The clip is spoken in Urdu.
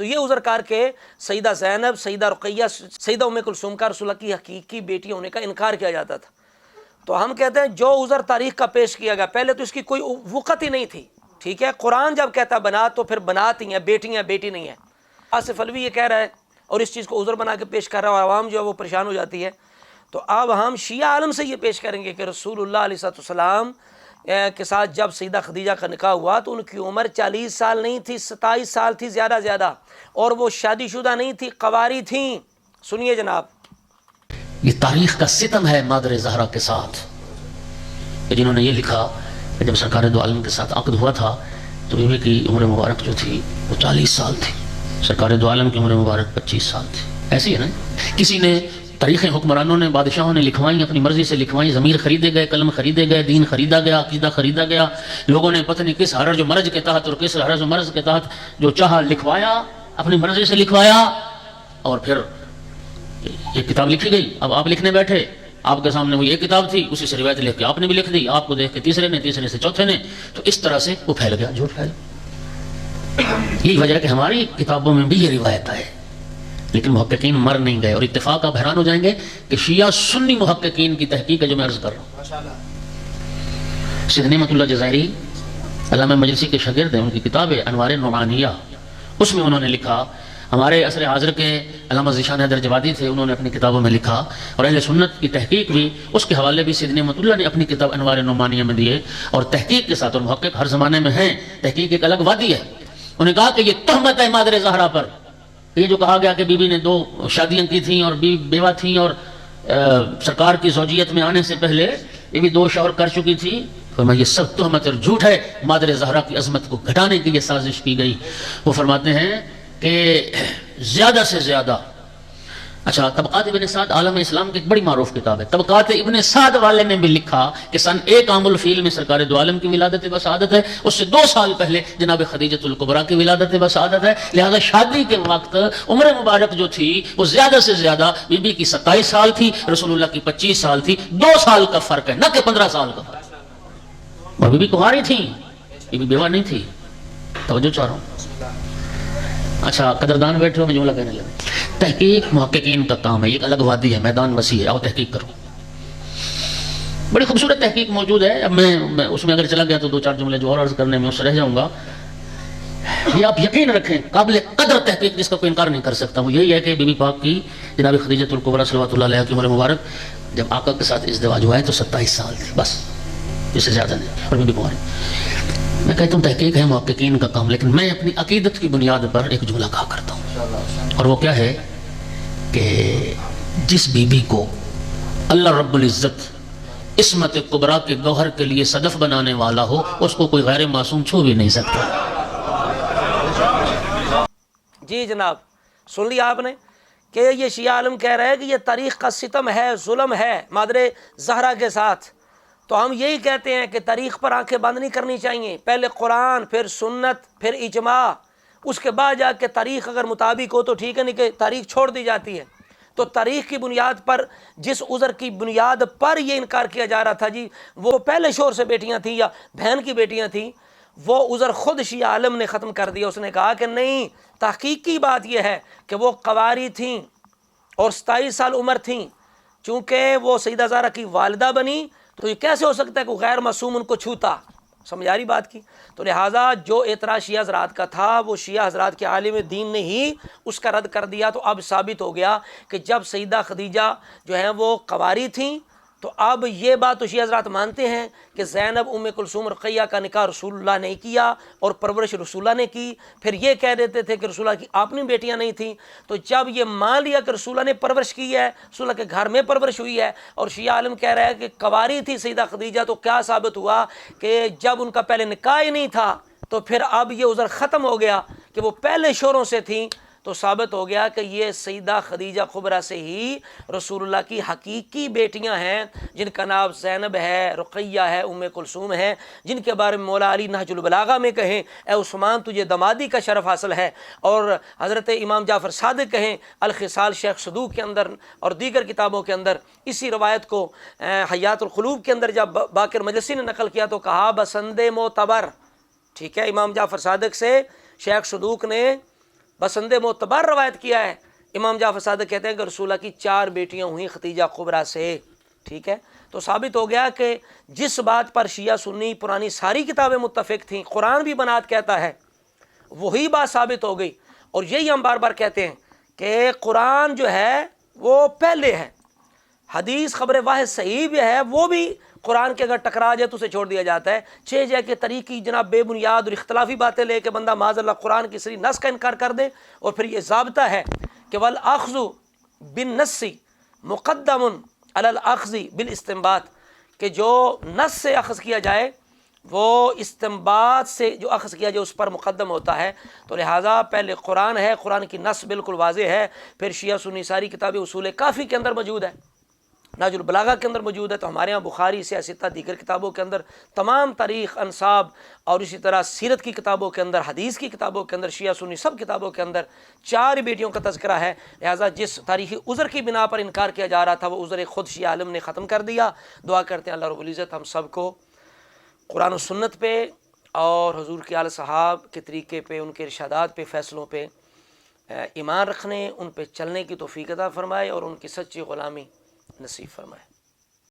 تو یہ عذر کر کے سیدہ زینب، سیدہ رقیہ، سیدہ ام کلثوم کا رسول اللہ کی حقیقی بیٹی ہونے کا انکار کیا جاتا تھا۔ تو ہم کہتے ہیں جو عذر تاریخ کا پیش کیا گیا، پہلے تو اس کی کوئی وقت ہی نہیں تھی، ٹھیک ہے، قرآن جب کہتا بنات تو پھر بنات ہی ہیں، بیٹی ہیں، بیٹی نہیں ہے۔ آصف علوی یہ کہہ رہا ہے اور اس چیز کو عذر بنا کے پیش کر رہا ہے، اور عوام جو ہے وہ پریشان ہو جاتی ہے۔ تو اب ہم شیعہ عالم سے یہ پیش کریں گے کہ رسول اللہ علیہ السلام کے ساتھ جب سیدہ خدیجہ کا نکاح ہوا تو ان کی عمر 40 سال نہیں تھی، 27 سال تھی زیادہ، اور وہ شادی شدہ نہیں تھی، قواری تھیں۔ سنیے جناب، یہ تاریخ کا ستم ہے مادر زہرا کے ساتھ، کہ جنہوں نے یہ لکھا کہ جب سرکار دو عالم کے ساتھ عقد ہوا تھا تو بیوی کی عمر مبارک جو تھی وہ 40 سال تھی، سرکار دو عالم کی عمر مبارک 25 سال تھی۔ ایسی ہے نا، کسی نے تاریخیں حکمرانوں نے، بادشاہوں نے لکھوائیں، اپنی مرضی سے لکھوائیں، ضمیر خریدے گئے، قلم خریدے گئے، دین خریدا گیا، عقیدہ خریدا گیا، لوگوں نے پتہ نہیں کس حرج و مرض کے تحت اور کس حرج و مرض کے تحت جو چاہا لکھوایا، اپنی مرضی سے لکھوایا، اور پھر یہ کتاب لکھی گئی۔ اب آپ لکھنے بیٹھے، آپ کے سامنے وہ یہ کتاب تھی، اسی سے روایت لکھ کے آپ نے بھی لکھ دی، آپ کو دیکھ کے تیسرے نے، تیسرے سے چوتھے نے، تو اس طرح سے وہ پھیل گیا، جھوٹ پھیل۔ یہی وجہ ہے کہ ہماری کتابوں میں بھی یہ روایت ہے، لیکن محققین مر نہیں گئے، اور اتفاق آپ حیران ہو جائیں گے کہ شیعہ سنی محققین کی تحقیق ہے جو میں عرض کر رہا ہوں۔ سید نعمت اللہ جزائری علامہ مجلسی کے شاگرد ہیں، ان کی کتاب ہے انوار نعمانیہ، اس میں انہوں نے لکھا، ہمارے عصر حاضر کے علامہ ذیشان حیدر جوادی تھے، انہوں نے اپنی کتابوں میں لکھا، اور اہل سنت کی تحقیق بھی اس کے حوالے بھی سید نعمت اللہ نے اپنی کتاب انوار نعمانیہ میں دیے، اور تحقیق کے ساتھ، اور محقق ہر زمانے میں ہیں، تحقیق ایک الگ وادی ہے۔ انہوں نے کہا کہ یہ تہمت ہے مادر زہرا پر، یہ جو کہا گیا کہ بی بی نے 2 شادیاں کی تھیں اور بیوہ تھیں، اور سرکار کی زوجیت میں آنے سے پہلے یہ بھی 2 شوہر کر چکی تھی، فرمایا یہ سب تہمت اور جھوٹ ہے، مادر زہرا کی عظمت کو گھٹانے کی یہ سازش کی گئی۔ وہ فرماتے ہیں کہ زیادہ سے زیادہ، اچھا، طبقات ابن سعد عالم اسلام کی ایک بڑی معروف کتاب ہے، طبقات ابن سعد والے نے بھی لکھا کہ سن 1 عام الفیل میں سرکار دو عالم کی ولادت بسعادت ہے، اس سے 2 سال پہلے جناب خدیجۃ الکبریٰ کی ولادت بسعادت ہے، لہذا شادی کے وقت عمر مبارک جو تھی وہ زیادہ سے زیادہ بی بی کی 27 سال تھی، رسول اللہ کی 25 سال تھی، 2 سال کا فرق ہے، نہ کہ 15 سال کا فرق۔ اور بی بی کہاری تھی، بی بی بیوہ نہیں تھی، توجہ چاہ رہا ہوں۔ اچھا، قدردان بیٹھے ہو، میں جملہ کہنے لگا۔ تحقیق محققین کا کام ہے، یہ ایک الگ وادی ہے، میدان وسیع ہے، آؤ تحقیق کرو۔ بڑی خوبصورت تحقیق موجود ہے، اب میں اس میں اگر چلا گیا تو 2-4 جملے جو اور عرض کرنے میں اس سے رہ جاؤں گا۔ یہ آپ یقین رکھیں، قابل قدر تحقیق جس کا کوئی انکار نہیں کر سکتا، وہ یہی ہے کہ بی بی پاک کی جناب خدیجۃ الکبریٰ صلوات اللہ علیہ کی عمر مبارک جب آقا کے ساتھ ازدواج ہوا ہے تو 27 سال تھی، بس، اس سے زیادہ نہیں، اور بی بی کماری۔ میں کہتا ہوں تحقیق ہے محققین کا کام، لیکن میں اپنی عقیدت کی بنیاد پر ایک جملہ کہا کرتا ہوں، اور وہ کیا ہے کہ جس بی بی کو اللہ رب العزت عصمت کبریٰ کے گوہر کے لیے صدف بنانے والا ہو، اس کو کوئی غیر معصوم چھو بھی نہیں سکتا۔ جی جناب، سن لیا آپ نے کہ یہ شیعہ عالم کہہ رہے ہیں کہ یہ تاریخ کا ستم ہے، ظلم ہے مادر زہرا کے ساتھ۔ تو ہم یہی کہتے ہیں کہ تاریخ پر آنکھیں بند نہیں کرنی چاہیے، پہلے قرآن، پھر سنت، پھر اجماع، اس کے بعد جا کے تاریخ اگر مطابق ہو تو ٹھیک ہے، نہیں کہ تاریخ چھوڑ دی جاتی ہے۔ تو تاریخ کی بنیاد پر، جس عذر کی بنیاد پر یہ انکار کیا جا رہا تھا جی وہ پہلے شوہر سے بیٹیاں تھیں یا بہن کی بیٹیاں تھیں، وہ عذر خود شیعہ عالم نے ختم کر دیا۔ اس نے کہا کہ نہیں، تحقیقی بات یہ ہے کہ وہ قواری تھیں اور 27 سال عمر تھیں، چونکہ وہ سیدہ زہرا کی والدہ بنی تو یہ کیسے ہو سکتا ہے کہ غیر معصوم ان کو چھوتا؟ سمجھ آ رہی بات کی؟ تو لہٰذا جو اعتراض شیعہ حضرات کا تھا وہ شیعہ حضرات کے عالم دین نے ہی اس کا رد کر دیا۔ تو اب ثابت ہو گیا کہ جب سیدہ خدیجہ جو ہیں وہ قواری تھیں تو اب یہ بات تو شیعہ حضرات مانتے ہیں کہ زینب ام کلثوم رقیہ کا نکاح رسول اللہ نے کیا اور پرورش رسول اللہ نے کی۔ پھر یہ کہہ دیتے تھے کہ رسول اللہ کی اپنی بیٹیاں نہیں تھیں۔ تو جب یہ مان لیا کہ رسول اللہ نے پرورش کی ہے، رسول اللہ کے گھر میں پرورش ہوئی ہے، اور شیعہ عالم کہہ رہا ہے کہ قواری تھی سیدہ خدیجہ، تو کیا ثابت ہوا کہ جب ان کا پہلے نکاح ہی نہیں تھا تو پھر اب یہ عذر ختم ہو گیا کہ وہ پہلے شوہروں سے تھیں۔ تو ثابت ہو گیا کہ یہ سیدہ خدیجہ کبریٰ سے ہی رسول اللہ کی حقیقی بیٹیاں ہیں، جن کا نام زینب ہے، رقیہ ہے، ام کلثوم ہے، جن کے بارے میں مولا علی نہج البلاغہ میں کہیں اے عثمان تجھے دمادی کا شرف حاصل ہے، اور حضرت امام جعفر صادق کہیں الخصال شیخ صدوق کے اندر اور دیگر کتابوں کے اندر اسی روایت کو حیات القلوب کے اندر جب باقر مجلسی نے نقل کیا تو کہا بسند معتبر، ٹھیک ہے، امام جعفر صادق سے شیخ صدوق نے بسند معتبر روایت کیا ہے، امام جعفر صادق کہتے ہیں کہ رسول اللہ کی 4 بیٹیاں ہوئیں ختیجہ کبریٰ سے، ٹھیک ہے۔ تو ثابت ہو گیا کہ جس بات پر شیعہ سنی پرانی ساری کتابیں متفق تھیں، قرآن بھی بنات کہتا ہے، وہی بات ثابت ہو گئی۔ اور یہی ہم بار بار کہتے ہیں کہ قرآن جو ہے وہ پہلے ہے، حدیث خبر واحد صحیح بھی ہے، وہ بھی قرآن کے اگر ٹکرا جائے تو اسے چھوڑ دیا جاتا ہے۔ 6 جائے کہ طریقی جناب بے بنیاد اور اختلافی باتیں لے کے بندہ معاذ اللہ قرآن کی صحیح نص کا انکار کر دے، اور پھر یہ ضابطہ ہے کہ والأخذ بالنص مقدم علی الأخذ بالاستنباط، کہ جو نص سے اخذ کیا جائے وہ استنباط سے جو اخذ کیا جائے اس پر مقدم ہوتا ہے۔ تو لہٰذا پہلے قرآن ہے، قرآن کی نص بالکل واضح ہے، پھر شیعہ سنی ساری کتابیں اصول کافی کے اندر موجود ہے، نہج البلاغہ کے اندر موجود ہے، تو ہمارے ہاں بخاری سے ستہ دیگر کتابوں کے اندر تمام تاریخ، انصاب اور اسی طرح سیرت کی کتابوں کے اندر، حدیث کی کتابوں کے اندر، شیعہ سنی سب کتابوں کے اندر 4 بیٹیوں کا تذکرہ ہے۔ لہٰذا جس تاریخی عذر کی بنا پر انکار کیا جا رہا تھا وہ عذر خود شیعہ عالم نے ختم کر دیا۔ دعا کرتے ہیں اللہ رب العزت ہم سب کو قرآن و سنت پہ اور حضور کے آل صحاب کے طریقے پہ، ان کے ارشادات پہ، فیصلوں پہ ایمان رکھنے، ان پہ چلنے کی توفیق عطا فرمائے اور ان کی سچی غلامی نصیب فرمائے۔